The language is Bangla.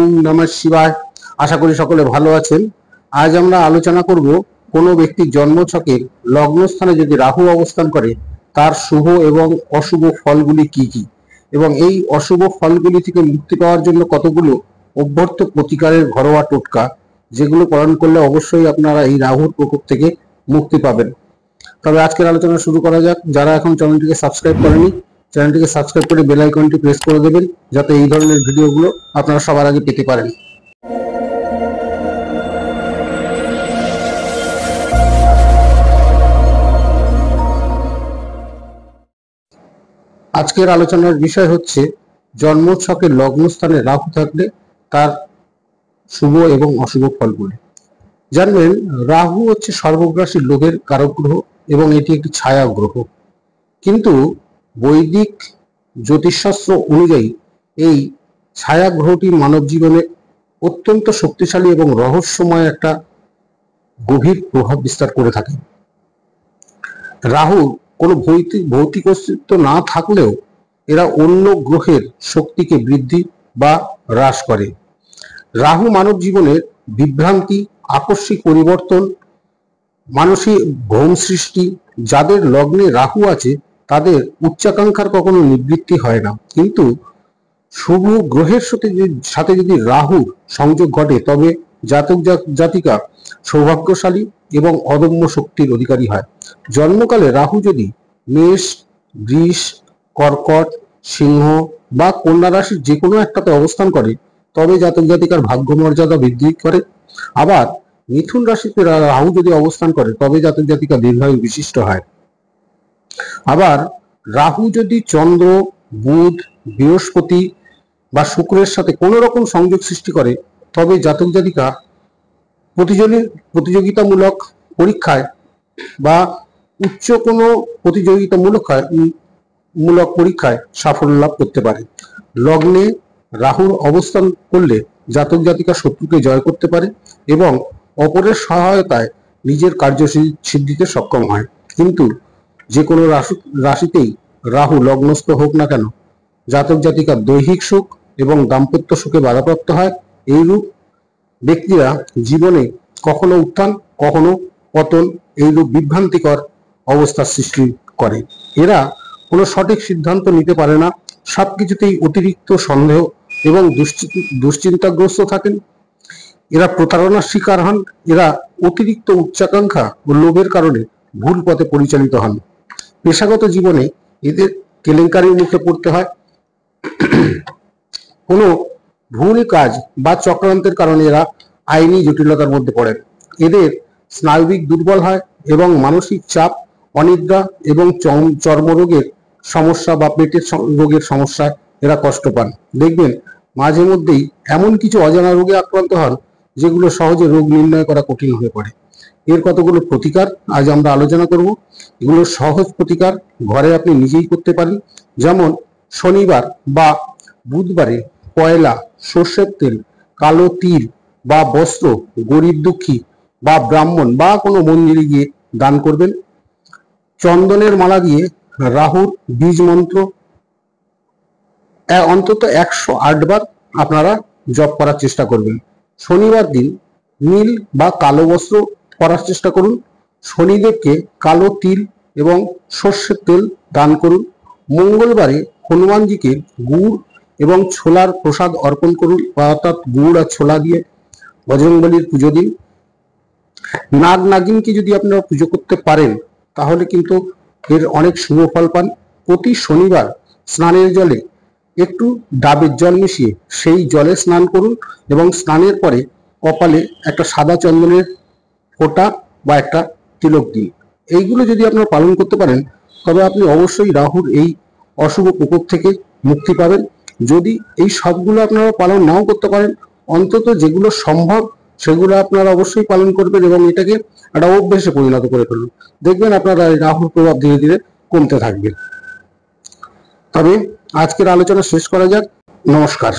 ওম নমঃ শিবায়। আশা করি সকলে ভালো আছেন। আজ আমরা আলোচনা করব কোনো ব্যক্তির জন্মছকের লগ্নস্থানে যদি রাহু অবস্থান করে তার শুভ এবং অশুভ ফলগুলি কি কি, এবং এই অশুভ ফলগুলি থেকে মুক্তি পাওয়ার জন্য কতগুলো অভ্যর্থ প্রতিকারের ঘরোয়া টোটকা, যেগুলো পালন করলে অবশ্যই আপনারা এই রাহুর প্রকোপ থেকে মুক্তি পাবেন। তবে আজকের আলোচনা শুরু করা যাক। যারা এখন চ্যানেলটিকে সাবস্ক্রাইব করেনি, চ্যানেলটিকে সাবস্ক্রাইব করে বেল আইকনটি প্রেস করে দেবেন, যাতে এই ধরনের ভিডিওগুলো আপনারা সবার আগে পেতে পারেন। আজকের আলোচনার বিষয় হচ্ছে জন্মছকের লগ্নস্থানে রাহু থাকলে তার শুভ এবং অশুভ ফলগুলি। জানবেন, রাহু হচ্ছে সর্বগ্রাসী লোভের কারক গ্রহ এবং এটি একটি ছায়া গ্রহ। কিন্তু বৈদিক জ্যোতিষশাস্ত্র অনুযায়ী এই ছায়া গ্রহটি মানব জীবনে অত্যন্ত শক্তিশালী এবং রহস্যময় একটা গভীর প্রভাব বিস্তার করে থাকে। রাহু কোনো ভৌতিক অস্তিত্ব না থাকলেও এরা অন্য গ্রহের শক্তিকে বৃদ্ধি বা হ্রাস করে। রাহু মানব জীবনের বিভ্রান্তি, আকস্মিক পরিবর্তন, মানসিক ভ্রম সৃষ্টি। যাদের লগ্নে রাহু আছে তাদের উচ্চাকাঙ্ক্ষার কখনো নিবৃত্তি হয় না, কিন্তু শুভ গ্রহের সাথে যদি রাহুর সংযোগ ঘটে তবে জাতক জাতিকা সৌভাগ্যশালী এবং অদম্য শক্তির অধিকারী হয়। জন্মকালে রাহু যদি মেষ, বৃষ, কর্কট, সিংহ বা কন্যা রাশির যে কোনো একটাতে অবস্থান করে তবে জাতক জাতিকার ভাগ্য মর্যাদা বৃদ্ধি করে। আবার মিথুন রাশিতে রাহু যদি অবস্থান করে তবে জাতক জাতিকা দীর্ঘায়ু বিশিষ্ট হয়। আবার রাহু যদি চন্দ্র, বুধ, বৃহস্পতি বা শুক্রের সাথে কোনো রকম সংযোগ সৃষ্টি করে তবে জাতক জাতিকা প্রতিযোগিতামূলক পরীক্ষায় বা উচ্চ কোনো প্রতিযোগিতামূলক পরীক্ষায় সাফল্য লাভ করতে পারে। লগ্নে রাহুর অবস্থান করলে জাতক জাতিকা শত্রুকে জয় করতে পারে এবং অপরের সহায়তায় নিজের কার্যসিদ্ধিতে সক্ষম হয়। কিন্তু যে কোনো রাশিতেই রাহু লগ্নস্থ হোক না কেন, জাতক জাতিকার দৈহিক সুখ এবং দাম্পত্য সুখে বাধাপ্রাপ্ত হয়। এইরূপ ব্যক্তিরা জীবনে কখনো উত্থান কখনো পতন, এইরূপ বিভ্রান্তিকর অবস্থার সৃষ্টি করে। এরা কোনো সঠিক সিদ্ধান্ত নিতে পারে না, সবকিছুতেই অতিরিক্ত সন্দেহ এবং দুশ্চিন্তাগ্রস্ত থাকেন। এরা প্রতারণার শিকার হন। এরা অতিরিক্ত উচ্চাকাঙ্ক্ষা ও লোভের কারণে ভুল পথে পরিচালিত হন। পেশাগত জীবনে এদের কেলেঙ্কারির মুখে পড়তে হয়। কোনো ভুল কাজ বা চক্রান্তের কারণে এরা আইনি জটিলতার মধ্যে পড়েন। এদের স্নায়বিক দুর্বল হয় এবং মানসিক চাপ, অনিদ্রা এবং চর্মরোগের সমস্যা বা পেটের রোগের সমস্যায় এরা কষ্ট পান। দেখবেন মাঝে মধ্যেই এমন কিছু অজানা রোগে আক্রান্ত হন যেগুলো সহজে রোগ নির্ণয় করা কঠিন হয়ে পড়ে। এর কতগুলো প্রতিকার আজ আমরা আলোচনা করব। এগুলো সহজ প্রতিকার, ঘরে আপনি নিজেই করতে পারেন। যেমন শনিবার বা বুধবারে কয়লা, সর্ষের তেল, কালো তিল বা বস্ত্র গরিব দুঃখী বা ব্রাহ্মণ বা কোনো মন্দিরে গিয়ে দান করবেন। চন্দনের মালা দিয়ে রাহুর বীজ মন্ত্র অন্তত 108 বার আপনারা জপ করার চেষ্টা করবেন। শনিবার দিন নীল বা কালো বস্ত্র পরার চেষ্টা করুন। শনিদেবকে কালো তিল এবং সর্ষের তেল দান করুন। মঙ্গলবারে হনুমানজিকে গুড় এবং ছোলার প্রসাদ অর্পণ করুন, অর্থাৎ গুড় আর ছোলা দিয়ে বজরংবলীর পুজো দিন। নাগ নাগিনকে যদি আপনারা পুজো করতে পারেন তাহলে কিন্তু এর অনেক শুভ ফল পান। প্রতি শনিবার স্নানের জলে একটু ডাবের জল মিশিয়ে সেই জলে স্নান করুন এবং স্নানের পরে কপালে একটা সাদা চন্দনের ফোঁটা বা একটা তিলক দিন। এইগুলো যদি আপনারা পালন করতে পারেন তবে আপনি অবশ্যই রাহুর এই অশুভ প্রকোপ থেকে মুক্তি পাবেন। যদি এই সবগুলো আপনারা পালন নাও করতে পারেন, অন্তত যেগুলো সম্ভব সেগুলো আপনারা অবশ্যই পালন করবেন এবং এটাকে একটা অভ্যেসে পরিণত করে ফেলুন। দেখবেন আপনারা রাহুর প্রভাব ধীরে ধীরে কমতে থাকবে। তবে আজকের আলোচনা শেষ করা যাক। নমস্কার।